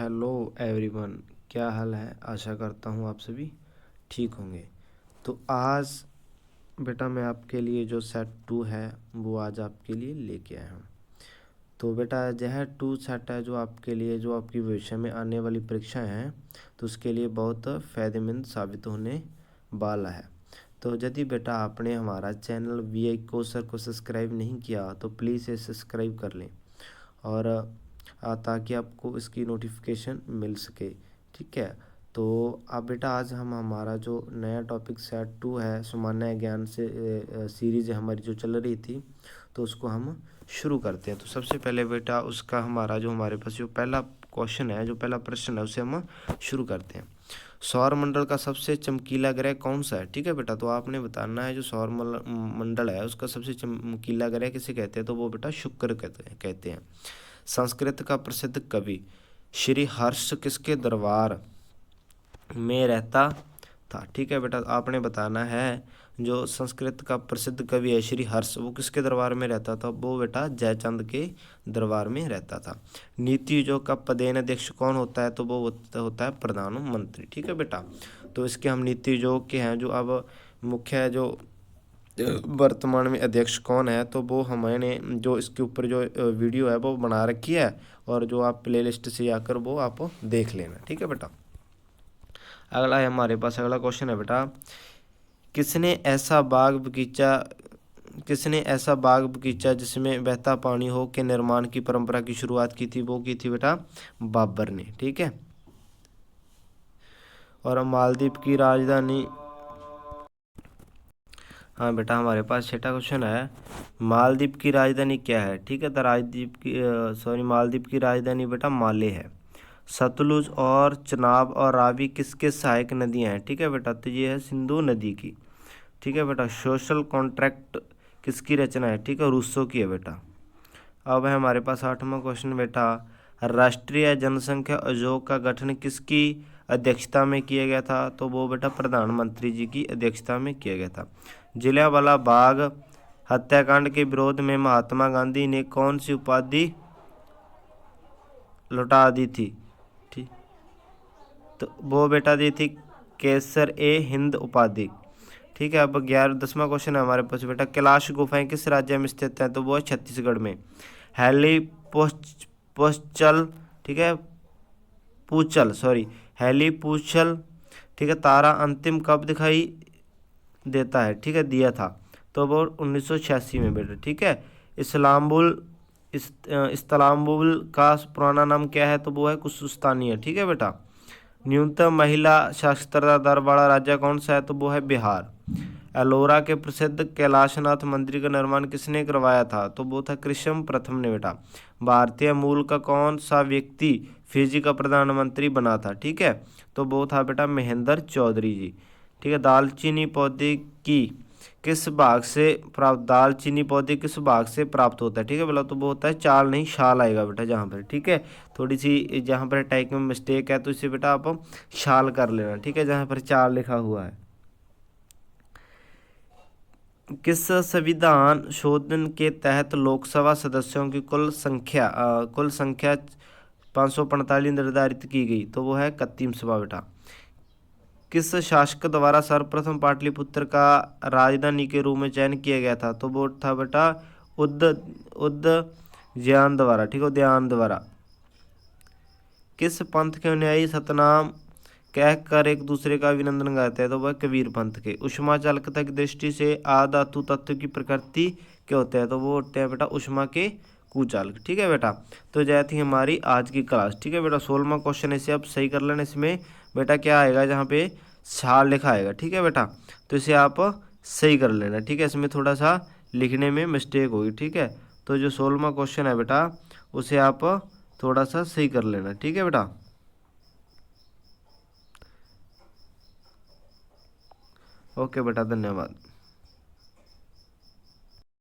Hello everyone, क्या हाल है। आशा करता हूँ आप सभी ठीक होंगे। तो आज बेटा मैं आपके लिए जो सेट 2 है वो आज आपके लिए लेके आया हूँ। तो बेटा यह 2 सेट है जो आपके लिए, जो आपकी भविष्य में आने वाली परीक्षाएं हैं तो उसके लिए बहुत फ़ायदेमंद साबित होने वाला है। तो यदि बेटा आपने हमारा चैनल VI कोर्सर को सब्सक्राइब नहीं किया तो प्लीज़ इसे सब्सक्राइब कर लें और ताकि आपको इसकी नोटिफिकेशन मिल सके। ठीक है, तो अब बेटा आज हम हमारा जो नया टॉपिक सेट 2 है सामान्य ज्ञान से सीरीज़ हमारी जो चल रही थी तो उसको हम शुरू करते हैं। तो सबसे पहले बेटा उसका हमारा जो हमारे पास जो पहला क्वेश्चन है, जो पहला प्रश्न है उसे हम शुरू करते हैं। सौर मंडल का सबसे चमकीला ग्रह कौन सा है। ठीक है बेटा, तो आपने बताना है जो सौर मंडल है उसका सबसे चमकीला ग्रह किसे कहते हैं, तो वो बेटा शुक्र कहते हैं। संस्कृत का प्रसिद्ध कवि श्री हर्ष किसके दरबार में रहता था। ठीक है बेटा, आपने बताना है जो संस्कृत का प्रसिद्ध कवि है श्री हर्ष, वो किसके दरबार में रहता था, वो बेटा जयचंद के दरबार में रहता था। नीति आयोग का पदेनाध्यक्ष कौन होता है, तो वो होता है प्रधानमंत्री। ठीक है बेटा, तो इसके हम नीति आयोग के हैं जो अब मुख्य जो वर्तमान में अध्यक्ष कौन है, तो वो हमने जो इसके ऊपर जो वीडियो है वो बना रखी है और जो आप प्लेलिस्ट से जाकर वो आप देख लेना। ठीक है बेटा, अगला है हमारे पास, अगला क्वेश्चन है बेटा, किसने ऐसा बाग बगीचा जिसमें बहता पानी हो के निर्माण की परंपरा की शुरुआत की थी, वो की थी बेटा बाबर ने। ठीक है, और मालदीव की राजधानी, हाँ बेटा हमारे पास छठा क्वेश्चन है, मालदीव की राजधानी क्या है। ठीक है, तो मालदीव की राजधानी बेटा माले है। सतलुज और चनाब और रावी किसके सहायक नदियां हैं। ठीक है बेटा, तो ये है सिंधु नदी की। ठीक है बेटा, सोशल कॉन्ट्रैक्ट किसकी रचना है। ठीक है, रूसो की है बेटा। अब है हमारे पास 8वां क्वेश्चन बेटा, राष्ट्रीय जनसंख्या आयोग का गठन किसकी अध्यक्षता में किया गया था, तो वो बेटा प्रधानमंत्री जी की अध्यक्षता में किया गया था। जलियांवाला बाग हत्याकांड के विरोध में महात्मा गांधी ने कौन सी उपाधि लौटा दी थी। ठीक, तो वो बेटा दी थी केसर ए हिंद उपाधि। ठीक है, अब 10वां क्वेश्चन है हमारे पास बेटा, कैलाश गुफाएं किस राज्य में स्थित है, तो वो है छत्तीसगढ़ में। हैली पोस्चल, ठीक है हैली पूछल, ठीक है, तारा अंतिम कब दिखाई देता है। ठीक है, दिया था, तो वो 1986 में बेटा। ठीक है, इस्तांबुल का पुराना नाम क्या है, तो वो है कुशुस्तानी है। ठीक है बेटा, न्यूनतम महिला साक्षरता दर वाला राज्य कौन सा है, तो वो है बिहार। एलोरा के प्रसिद्ध कैलाशनाथ मंदिर का निर्माण किसने करवाया था, तो वो था कृष्ण प्रथम ने बेटा। भारतीय मूल का कौन सा व्यक्ति फिजी का प्रधानमंत्री बना था। ठीक है, तो वो था बेटा महेंद्र चौधरी जी। ठीक है, दालचीनी पौधे किस भाग से प्राप्त होता है। ठीक है बोला, तो वो होता है चाल नहीं शाल आएगा बेटा जहाँ पर। ठीक है, थोड़ी सी जहाँ पर टाइप में मिस्टेक है तो इसे बेटा आप शाल कर लेना। ठीक है, जहाँ पर चाल लिखा हुआ है। किस संविधान शोधन के तहत लोकसभा सदस्यों की कुल संख्या 545 निर्धारित की गई, तो वो है 31वां बेटा। किस शासक द्वारा सर्वप्रथम पाटलिपुत्र का राजधानी के रूप में चयन किया गया था, तो वो था बेटा उदयन द्वारा। ठीक है, उदयन द्वारा। किस पंथ के अनुयायी सतनाम कह कर एक दूसरे का अभिनंदन गाते हैं, तो वह कबीर पंथ के। उष्मा चालकता की दृष्टि से आधातु तत्व की प्रकृति के होते हैं, तो वो होते हैं बेटा उष्मा के कुचालक। ठीक है बेटा, तो यह थी हमारी आज की क्लास। ठीक है बेटा, 16वां क्वेश्चन इसे आप सही कर लेना। इसमें बेटा क्या आएगा, जहाँ पे साल लिखा आएगा। ठीक है बेटा, तो इसे आप सही कर लेना। ठीक है, इसमें थोड़ा सा लिखने में मिस्टेक होगी। ठीक है, तो जो 16वां क्वेश्चन है बेटा उसे आप थोड़ा सा सही कर लेना। ठीक है बेटा, ओके बेटा, धन्यवाद।